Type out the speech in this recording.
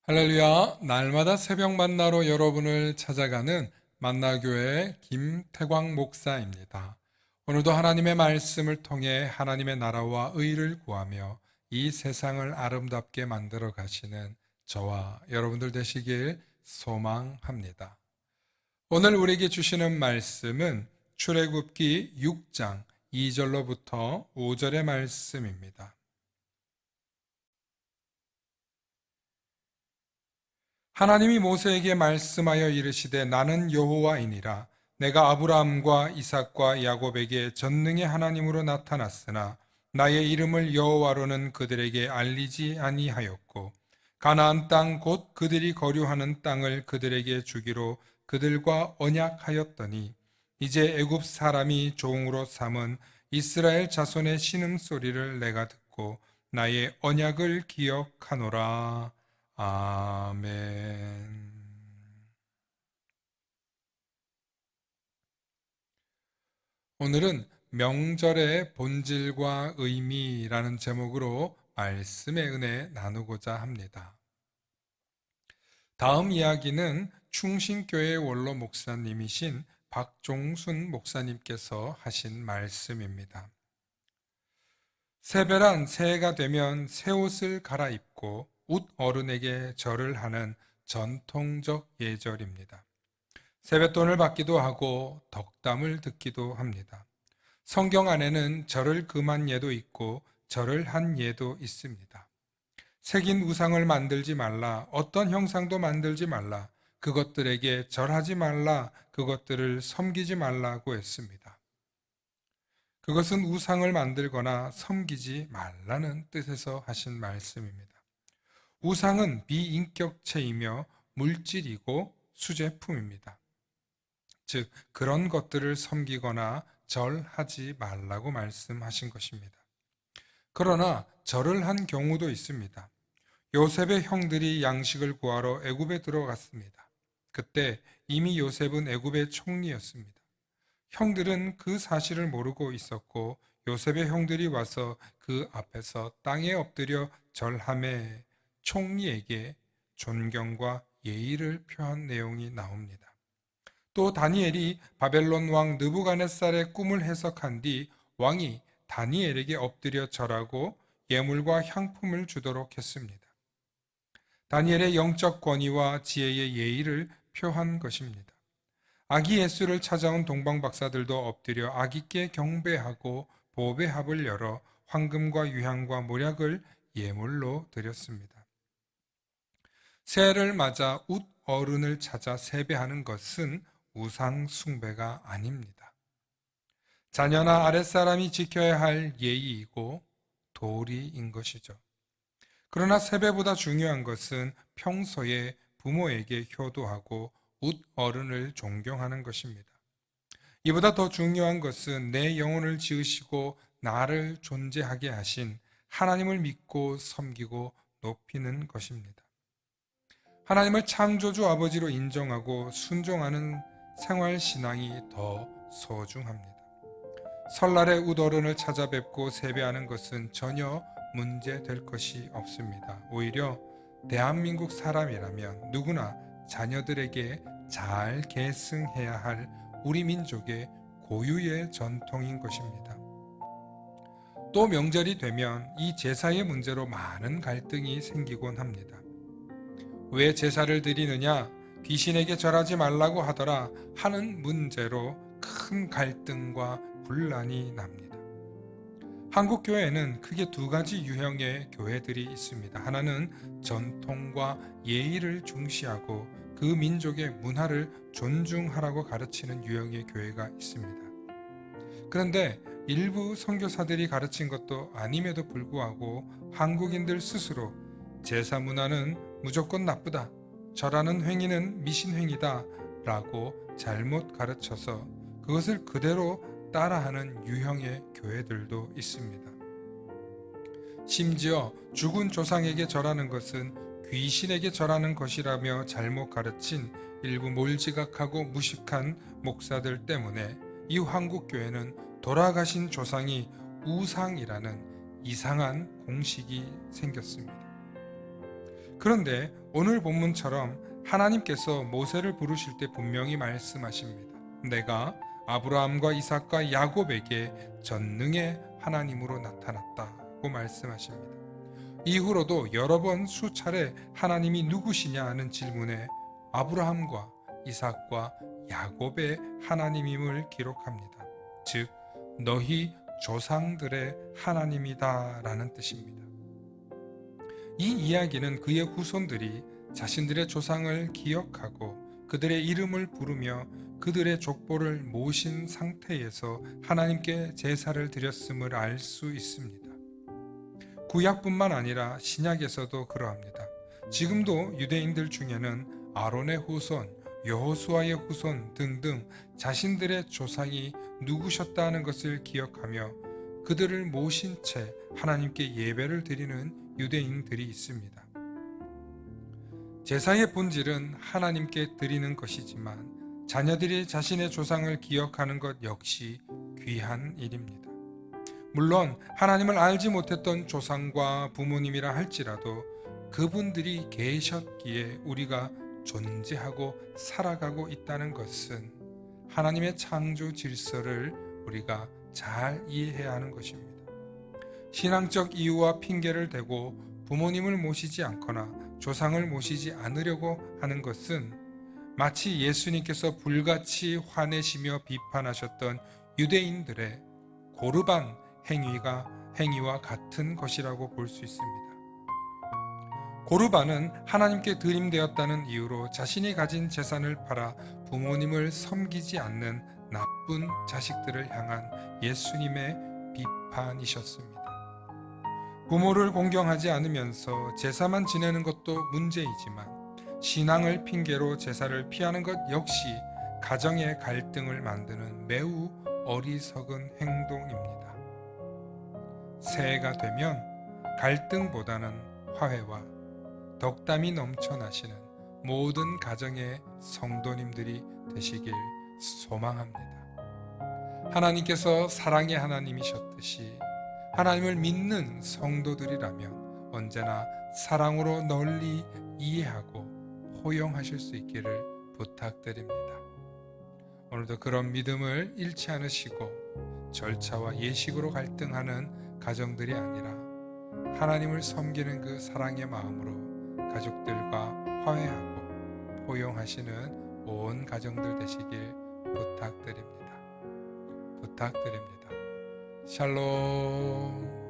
할렐루야, 날마다 새벽 만나러 여러분을 찾아가는 만나교회 김태광 목사입니다. 오늘도 하나님의 말씀을 통해 하나님의 나라와 의를 구하며 이 세상을 아름답게 만들어 가시는 저와 여러분들 되시길 소망합니다. 오늘 우리에게 주시는 말씀은 출애굽기 6장 2절로부터 5절의 말씀입니다. 하나님이 모세에게 말씀하여 이르시되 나는 여호와이니라. 내가 아브라함과 이삭과 야곱에게 전능의 하나님으로 나타났으나 나의 이름을 여호와로는 그들에게 알리지 아니하였고 가나안 땅 곧 그들이 거류하는 땅을 그들에게 주기로 그들과 언약하였더니 이제 애굽 사람이 종으로 삼은 이스라엘 자손의 신음소리를 내가 듣고 나의 언약을 기억하노라. 아멘. 오늘은 명절의 본질과 의미라는 제목으로 말씀의 은혜 나누고자 합니다. 다음 이야기는 충신교회 원로 목사님이신 박종순 목사님께서 하신 말씀입니다. 세배란 새해가 되면 새 옷을 갈아입고 웃 어른에게 절을 하는 전통적 예절입니다. 세뱃돈을 받기도 하고 덕담을 듣기도 합니다. 성경 안에는 절을 금한 예도 있고 절을 한 예도 있습니다. 새긴 우상을 만들지 말라, 어떤 형상도 만들지 말라, 그것들에게 절하지 말라, 그것들을 섬기지 말라고 했습니다. 그것은 우상을 만들거나 섬기지 말라는 뜻에서 하신 말씀입니다. 우상은 비인격체이며 물질이고 수제품입니다. 즉, 그런 것들을 섬기거나 절하지 말라고 말씀하신 것입니다. 그러나 절을 한 경우도 있습니다. 요셉의 형들이 양식을 구하러 애굽에 들어갔습니다. 그때 이미 요셉은 애굽의 총리였습니다. 형들은 그 사실을 모르고 있었고 요셉의 형들이 와서 그 앞에서 땅에 엎드려 절함에 총리에게 존경과 예의를 표한 내용이 나옵니다. 또 다니엘이 바벨론 왕 느부갓네살의 꿈을 해석한 뒤 왕이 다니엘에게 엎드려 절하고 예물과 향품을 주도록 했습니다. 다니엘의 영적 권위와 지혜의 예의를 표한 것입니다. 아기 예수를 찾아온 동방 박사들도 엎드려 아기께 경배하고 보배합을 열어 황금과 유향과 모략을 예물로 드렸습니다. 새해를 맞아 웃 어른을 찾아 세배하는 것은 우상 숭배가 아닙니다. 자녀나 아랫사람이 지켜야 할 예의이고 도리인 것이죠. 그러나 세배보다 중요한 것은 평소에 부모에게 효도하고 웃 어른을 존경하는 것입니다. 이보다 더 중요한 것은 내 영혼을 지으시고 나를 존재하게 하신 하나님을 믿고 섬기고 높이는 것입니다. 하나님을 창조주 아버지로 인정하고 순종하는 생활 신앙이 더 소중합니다. 설날에 웃어른을 찾아뵙고 세배하는 것은 전혀 문제될 것이 없습니다. 오히려 대한민국 사람이라면 누구나 자녀들에게 잘 계승해야 할 우리 민족의 고유의 전통인 것입니다. 또 명절이 되면 이 제사의 문제로 많은 갈등이 생기곤 합니다. 왜 제사를 드리느냐? 귀신에게 절하지 말라고 하더라 하는 문제로 큰 갈등과 분란이 납니다. 한국 교회는 크게 두 가지 유형의 교회들이 있습니다. 하나는 전통과 예의를 중시하고 그 민족의 문화를 존중하라고 가르치는 유형의 교회가 있습니다. 그런데 일부 선교사들이 가르친 것도 아님에도 불구하고 한국인들 스스로 제사 문화는 무조건 나쁘다, 절하는 행위는 미신행위다 라고 잘못 가르쳐서 그것을 그대로 따라하는 유형의 교회들도 있습니다. 심지어 죽은 조상에게 절하는 것은 귀신에게 절하는 것이라며 잘못 가르친 일부 몰지각하고 무식한 목사들 때문에 이 한국교회는 돌아가신 조상이 우상이라는 이상한 공식이 생겼습니다. 그런데 오늘 본문처럼 하나님께서 모세를 부르실 때 분명히 말씀하십니다. 내가 아브라함과 이삭과 야곱에게 전능의 하나님으로 나타났다고 말씀하십니다. 이후로도 여러 번 수차례 하나님이 누구시냐 하는 질문에 아브라함과 이삭과 야곱의 하나님임을 기록합니다. 즉 너희 조상들의 하나님이다 라는 뜻입니다. 이 이야기는 그의 후손들이 자신들의 조상을 기억하고 그들의 이름을 부르며 그들의 족보를 모신 상태에서 하나님께 제사를 드렸음을 알 수 있습니다. 구약뿐만 아니라 신약에서도 그러합니다. 지금도 유대인들 중에는 아론의 후손, 여호수아의 후손 등등 자신들의 조상이 누구셨다는 것을 기억하며 그들을 모신 채 하나님께 예배를 드리는 유대인들이 있습니다. 제사의 본질은 하나님께 드리는 것이지만 자녀들이 자신의 조상을 기억하는 것 역시 귀한 일입니다. 물론 하나님을 알지 못했던 조상과 부모님이라 할지라도 그분들이 계셨기에 우리가 존재하고 살아가고 있다는 것은 하나님의 창조 질서를 우리가 잘 이해해야 하는 것입니다. 신앙적 이유와 핑계를 대고 부모님을 모시지 않거나 조상을 모시지 않으려고 하는 것은 마치 예수님께서 불같이 화내시며 비판하셨던 유대인들의 고르반 행위와 같은 것이라고 볼 수 있습니다. 고르반은 하나님께 드림되었다는 이유로 자신이 가진 재산을 팔아 부모님을 섬기지 않는 나쁜 자식들을 향한 예수님의 비판이셨습니다. 부모를 공경하지 않으면서 제사만 지내는 것도 문제이지만 신앙을 핑계로 제사를 피하는 것 역시 가정의 갈등을 만드는 매우 어리석은 행동입니다. 새해가 되면 갈등보다는 화해와 덕담이 넘쳐나시는 모든 가정의 성도님들이 되시길 소망합니다. 하나님께서 사랑의 하나님이셨듯이 하나님을 믿는 성도들이라면 언제나 사랑으로 널리 이해하고 포용하실 수 있기를 부탁드립니다. 오늘도 그런 믿음을 잃지 않으시고 절차와 예식으로 갈등하는 가정들이 아니라 하나님을 섬기는 그 사랑의 마음으로 가족들과 화해하고 포용하시는 온 가정들 되시길 부탁드립니다. 샬롬.